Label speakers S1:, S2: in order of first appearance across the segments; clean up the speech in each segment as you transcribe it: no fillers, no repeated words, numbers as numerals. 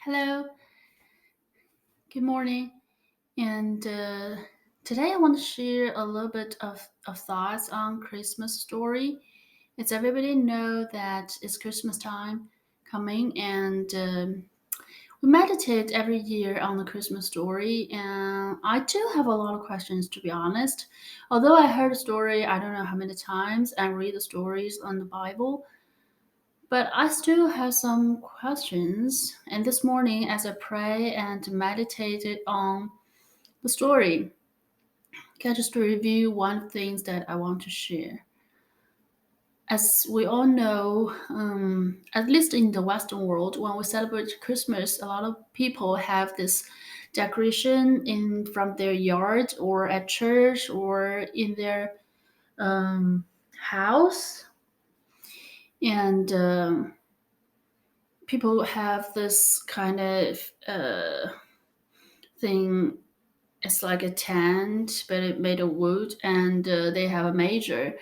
S1: Hello, good morning. And today I want to share a little bit of thoughts on Christmas story. It's everybody know that it's Christmas time coming, and we meditate every year on the Christmas story. And I do have a lot of questions, to be honest. Although I heard a story, I don't know how many times, and read the stories on the Bible. But I still have some questions. And this morning, as I pray and meditated on the story, okay, just to review one things that I want to share. As we all know, at least in the Western world, when we celebrate Christmas, a lot of people have this decoration in from their yard or at church or in their house, and people have this kind of thing. It's like a tent, but it made of wood, and they have a manger.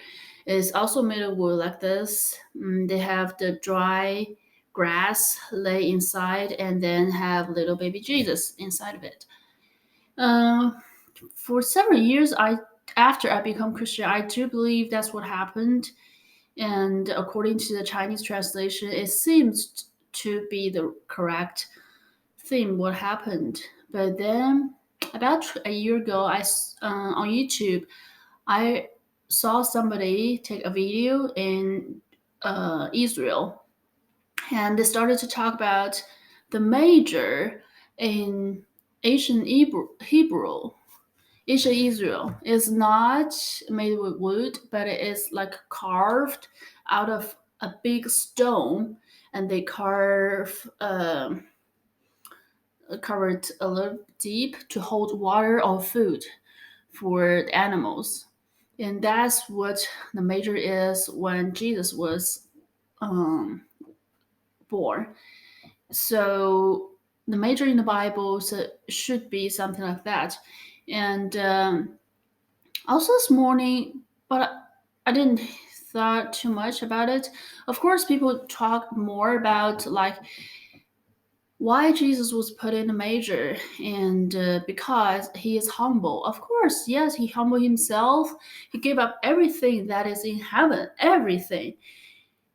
S1: It's also made of wood like this. They have the dry grass lay inside, and then have little baby Jesus inside of it. Uh, for several years, I after I become Christian, I do believe that's what happened. And according to the Chinese translation, it seems to be the correct thing what happened. But then about a year ago, on YouTube I saw somebody take a video in Israel, and they started to talk about the manger in ancient Hebrew. Ancient Israel is not made with wood, but it is like carved out of a big stone, and they covered a little deep to hold water or food for the animals. And that's what the manger is when Jesus was um, born. So the manger in the Bible should be something like that. And also this morning, but I didn't thought too much about it. Of course, people talk more about like why Jesus was put in a manger, and because he is humble. Of course, yes, he humbled himself. He gave up everything that is in heaven, everything.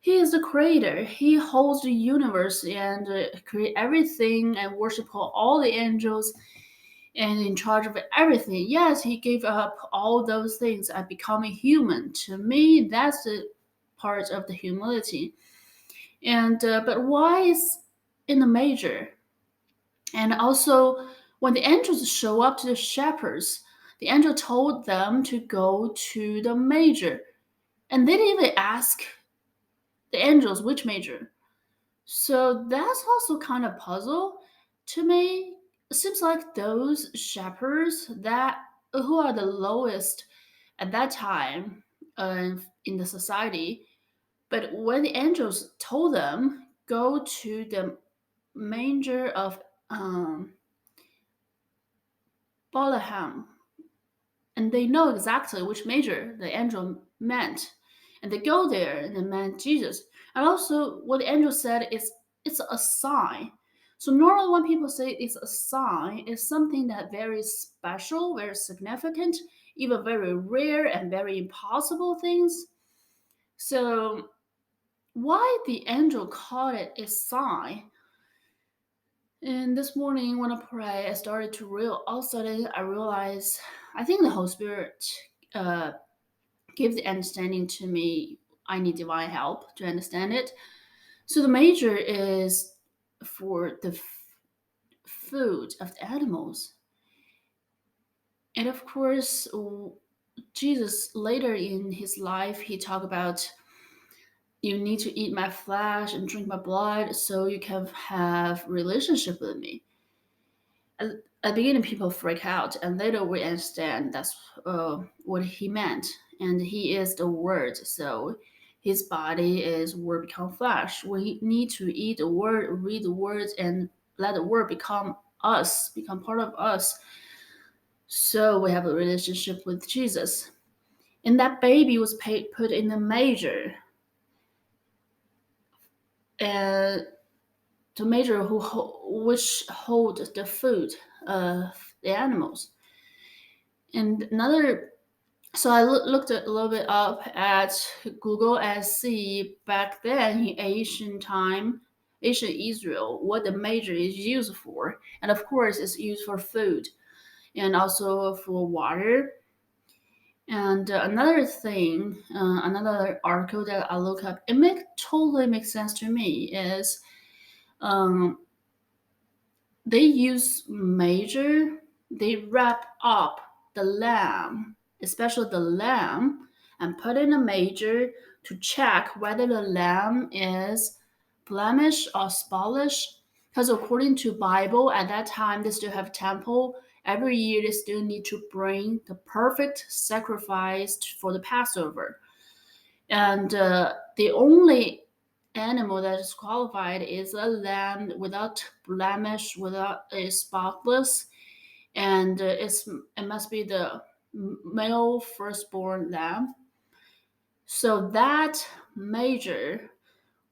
S1: He is the creator. He holds the universe and create everything and worship all the angels and in charge of everything. Yes, he gave up all those things and becoming human. To me, that's the part of the humility. And but why is in the manger? And also, when the angels show up to the shepherds, the angel told them to go to the manger. And they didn't even ask the angels which manger. So that's also kind of puzzle to me. It seems like those shepherds that who are the lowest at that time in the society, but when the angels told them go to the manger of Bethlehem, and they know exactly which major the angel meant, and they go there and it meant Jesus. And also, what the angel said is it's a sign. So normally, when people say it's a sign, it's something that very special, very significant, even very rare and very impossible things. So why the angel called it a sign? And this morning when I pray, I started to all of a sudden I realized I think the Holy Spirit uh, give the understanding to me. I need divine help to understand it. So the major is for the food of the animals. And of course, Jesus later in his life, he talked about you need to eat my flesh and drink my blood so you can have relationship with me. At the beginning, people freak out, and later we understand that's what he meant. And he is the Word, so his body is Word become flesh. We need to eat the Word, read the words, and let the Word become us, become part of us. So we have a relationship with Jesus. And that baby was put in a manger, and to measure which hold the food of the animals. And another, so I looked a little bit up at Google and see back then in ancient time, ancient Israel, what the measure is used for. And of course, it's used for food and also for water. And another thing, another article that I look up, totally makes sense to me is um, they use major, they wrap up the lamb, especially the lamb, and put in a major to check whether the lamb is blemish or spotless. Because according to Bible, at that time they still have temple. Every year they still need to bring the perfect sacrifice for the Passover. And the only animal that is qualified is a lamb without blemish, without is spotless, and it must be the male firstborn lamb. So that measure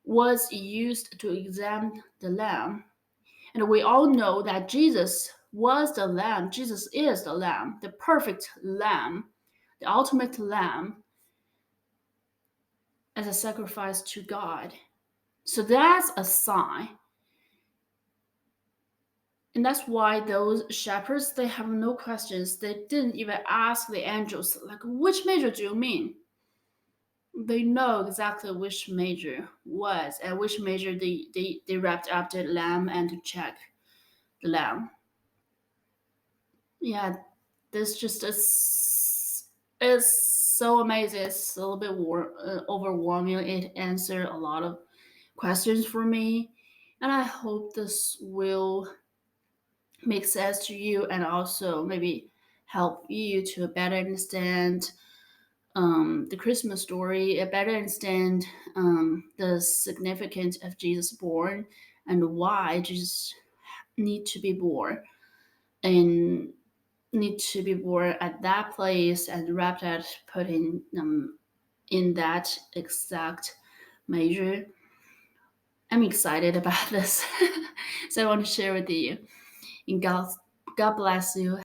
S1: was used to examine the lamb, and we all know that Jesus was the lamb. Jesus is the lamb, the perfect lamb, the ultimate lamb as a sacrifice to God. So that's a sign. And that's why those shepherds, they have no questions. They didn't even ask the angels, like, which major do you mean? They know exactly which major was and which major they wrapped up the lamb and to check the lamb. Yeah, this just is so amazing. It's a little bit overwhelming. It answered a lot of questions for me. And I hope this will make sense to you and also maybe help you to better understand the Christmas story, better understand the significance of Jesus born and why Jesus need to be born and need to be born at that place and wrapped up, put in that exact measure. I'm excited about this, so I want to share with you. And God bless you.